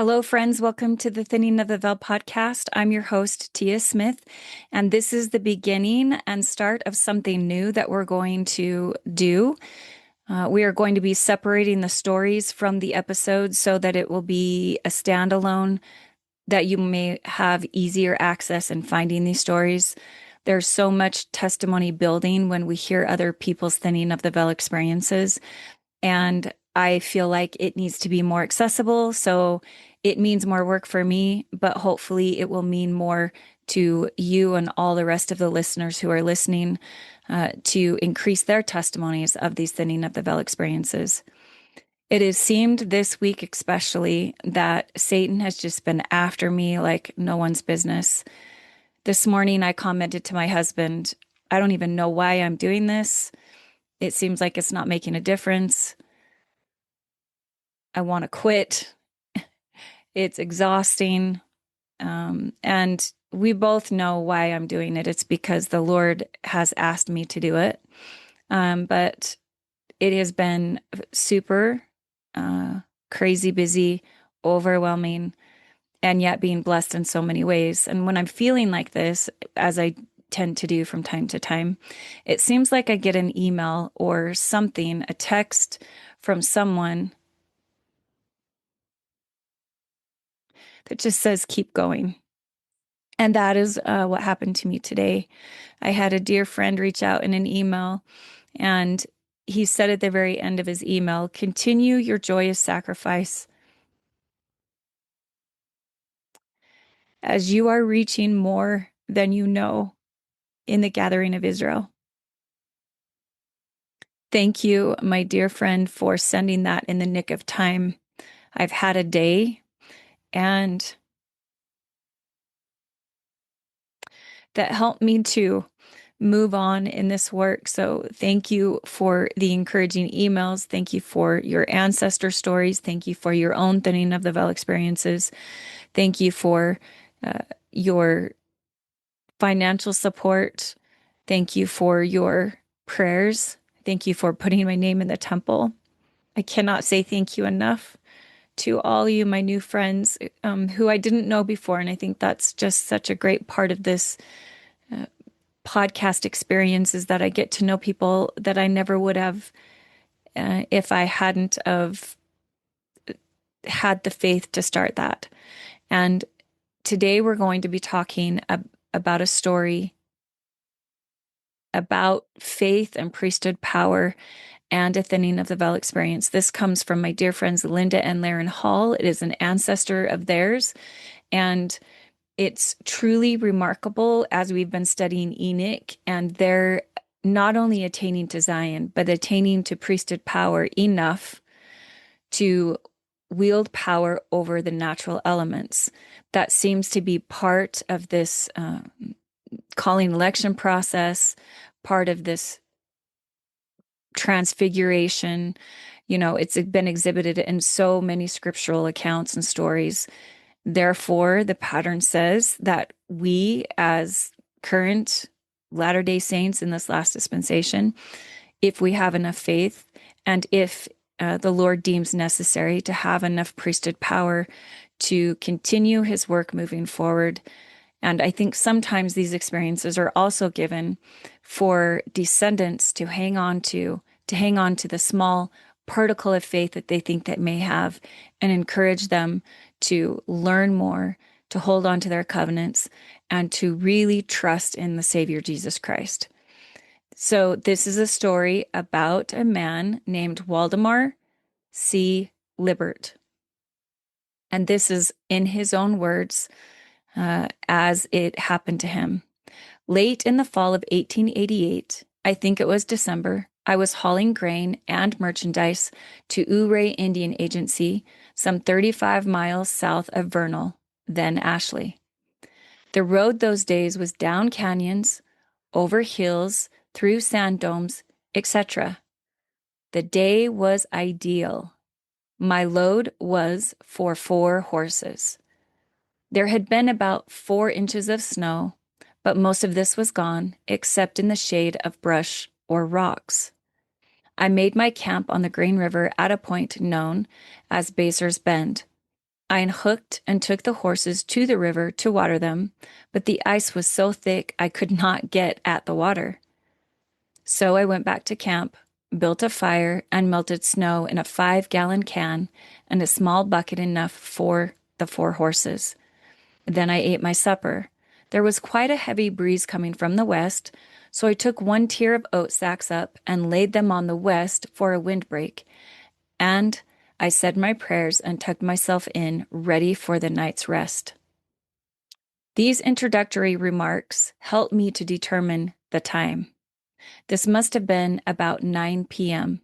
Hello, friends. Welcome to the Thinning of the Veil podcast. I'm your host, Tia Smith, and this is the beginning and start of something new that we're going to do. We are going to be separating the stories from the episodes so that it will be a standalone that you may have easier access in finding these stories. There's so much testimony building when we hear other people's thinning of the veil experiences. And I feel like it needs to be more accessible. So it means more work for me, but hopefully it will mean more to you and all the rest of the listeners who are listening to increase their testimonies of these thinning of the veil experiences. It has seemed this week especially that Satan has just been after me like no one's business. This morning I commented to my husband, I don't even know why I'm doing this. It seems like it's not making a difference. I want to quit. It's exhausting. And we both know why I'm doing it. It's because the Lord has asked me to do it. But it has been super crazy busy, overwhelming, and yet being blessed in so many ways. And when I'm feeling like this, as I tend to do from time to time, it seems like I get an email or something, a text from someone that just says, keep going. And that is what happened to me today. I had a dear friend reach out in an email, and he said at the very end of his email, continue your joyous sacrifice as you are reaching more than you know in the gathering of Israel. Thank you, my dear friend, for sending that in the nick of time. I've had a day, and that helped me to move on in this work. So thank you for the encouraging emails. Thank you for your ancestor stories. Thank you for your own thinning of the veil experiences. Thank you for your financial support. Thank you for your prayers. Thank you for putting my name in the temple. I cannot say thank you enough to all you, my new friends, who I didn't know before. And I think that's just such a great part of this podcast experience, is that I get to know people that I never would have if I hadn't have had the faith to start that. And today we're going to be talking about a story about faith and priesthood power and a thinning of the veil experience. This comes from my dear friends Linda and Len Hall. It is an ancestor of theirs, and it's truly remarkable as we've been studying Enoch, and they're not only attaining to Zion, but attaining to priesthood power enough to wield power over the natural elements. That seems to be part of this calling election process, part of this transfiguration. You know, it's been exhibited in so many scriptural accounts and stories. Therefore, the pattern says that we, as current Latter-day Saints in this last dispensation, if we have enough faith, and if the Lord deems necessary to have enough priesthood power to continue his work moving forward. And I think sometimes these experiences are also given for descendants to hang on to the small particle of faith that they think that may have, and encourage them to learn more, to hold on to their covenants, and to really trust in the Savior Jesus Christ. So this is a story about a man named Waldemar C. Liebert. And this is in his own words, as it happened to him. Late in the fall of 1888, I think it was December, I was hauling grain and merchandise to Ouray Indian Agency, some 35 miles south of Vernal, then Ashley. The road those days was down canyons, over hills, through sand domes, etc. The day was ideal. My load was for 4 horses. There had been about 4 inches of snow, but most of this was gone, except in the shade of brush or rocks. I made my camp on the Green River at a point known as Baser's Bend. I unhooked and took the horses to the river to water them, but the ice was so thick I could not get at the water. So I went back to camp, built a fire, and melted snow in a 5-gallon can and a small bucket enough for the 4 horses. Then I ate my supper. There was quite a heavy breeze coming from the west, so I took 1 tier of oat sacks up and laid them on the west for a windbreak, and I said my prayers and tucked myself in, ready for the night's rest. These introductory remarks helped me to determine the time. This must have been about 9 p.m.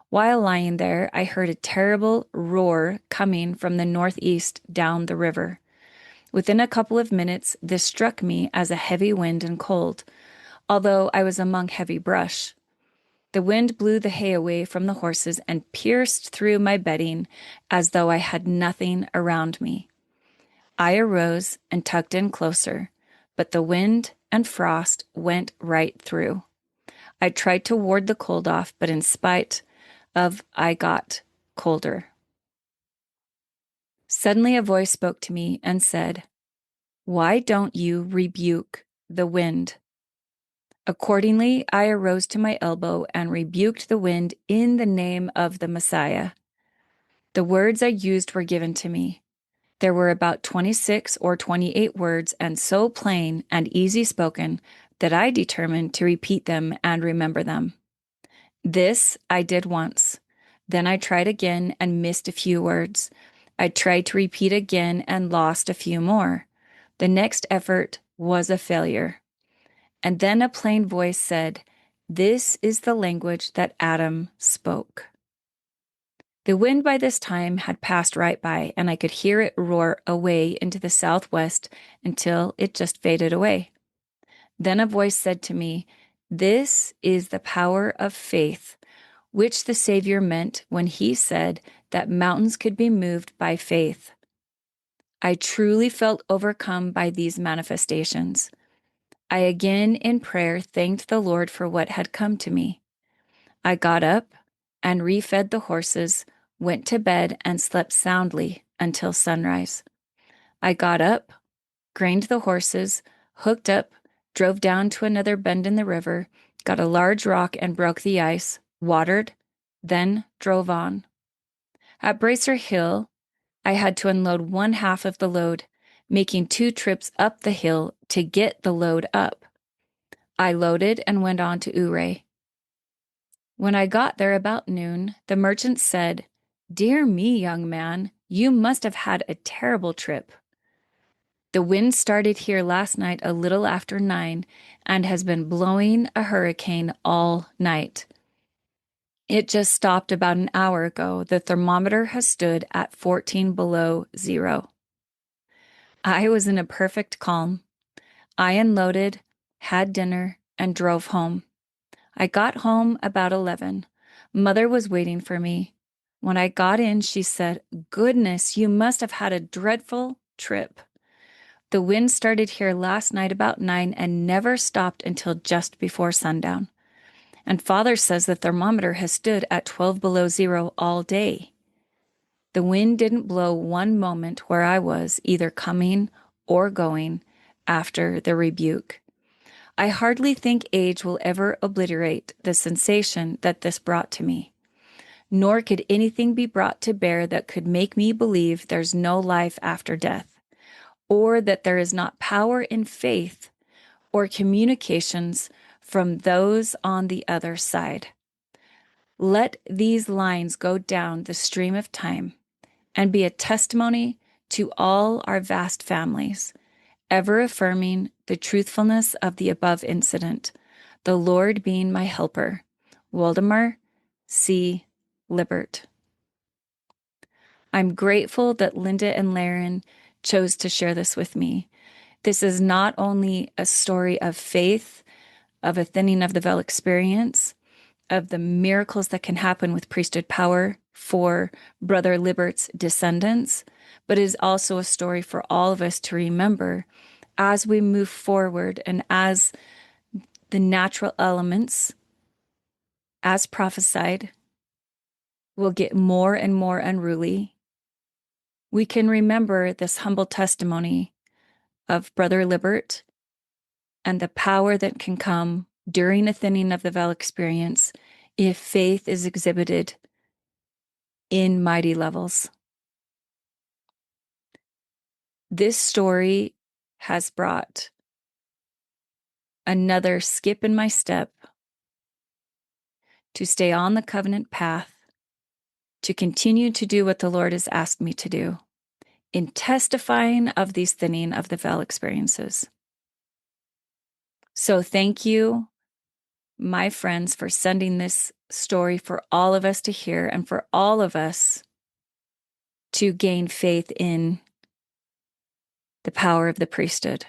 While lying there, I heard a terrible roar coming from the northeast down the river. Within a couple of minutes, this struck me as a heavy wind and cold, although I was among heavy brush. The wind blew the hay away from the horses and pierced through my bedding as though I had nothing around me. I arose and tucked in closer, but the wind and frost went right through. I tried to ward the cold off, but in spite of, I got colder. Suddenly a voice spoke to me and said, "Why don't you rebuke the wind?" Accordingly, I arose to my elbow and rebuked the wind in the name of the Messiah. The words I used were given to me. There were about 26 or 28 words, and so plain and easy spoken that I determined to repeat them and remember them. This I did once. Then I tried again and missed a few words. I tried to repeat again and lost a few more. The next effort was a failure. And then a plain voice said, "This is the language that Adam spoke." The wind by this time had passed right by, and I could hear it roar away into the southwest until it just faded away. Then a voice said to me, "This is the power of faith, which the Savior meant when he said that mountains could be moved by faith." I truly felt overcome by these manifestations. I again in prayer thanked the Lord for what had come to me. I got up and refed the horses, went to bed, and slept soundly until sunrise. I got up, grained the horses, hooked up, drove down to another bend in the river, got a large rock and broke the ice, watered, then drove on. At Bracer Hill, I had to unload 1/2 of the load, making 2 trips up the hill to get the load up. I loaded and went on to Ouray. When I got there about noon, the merchant said, "Dear me, young man, you must have had a terrible trip. The wind started here last night a little after 9 and has been blowing a hurricane all night. It just stopped about an hour ago. The thermometer has stood at 14 below zero." I was in a perfect calm. I unloaded, had dinner, and drove home. I got home about 11. Mother was waiting for me. When I got in, she said, "Goodness, you must have had a dreadful trip. The wind started here last night about 9 and never stopped until just before sundown. And Father says the thermometer has stood at 12 below zero all day. The wind didn't blow one moment where I was, either coming or going, after the rebuke. I hardly think age will ever obliterate the sensation that this brought to me. Nor could anything be brought to bear that could make me believe there's no life after death, or that there is not power in faith or communications from those on the other side. Let these lines go down the stream of time and be a testimony to all our vast families, ever affirming the truthfulness of the above incident, the Lord being my helper. Waldemar C. Liebert. I'm grateful that Linda and Len chose to share this with me. This is not only a story of faith, of a thinning of the veil experience, of the miracles that can happen with priesthood power for Brother Liebert's descendants, but is also a story for all of us to remember as we move forward and as the natural elements, as prophesied, will get more and more unruly. we can remember this humble testimony of Brother Liebert and the power that can come during a thinning of the veil experience if faith is exhibited in mighty levels. This story has brought another skip in my step to stay on the covenant path, to continue to do what the Lord has asked me to do in testifying of these thinning of the veil experiences. So thank you, my friends, for sending this story for all of us to hear and for all of us to gain faith in the power of the priesthood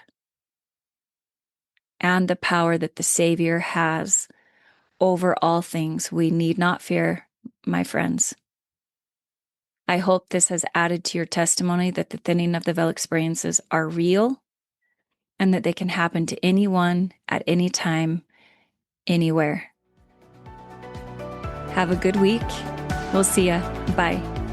and the power that the Savior has over all things. We need not fear, my friends. I hope this has added to your testimony that the thinning of the veil experiences are real and that they can happen to anyone at any time, anywhere. Have a good week. We'll see ya. Bye.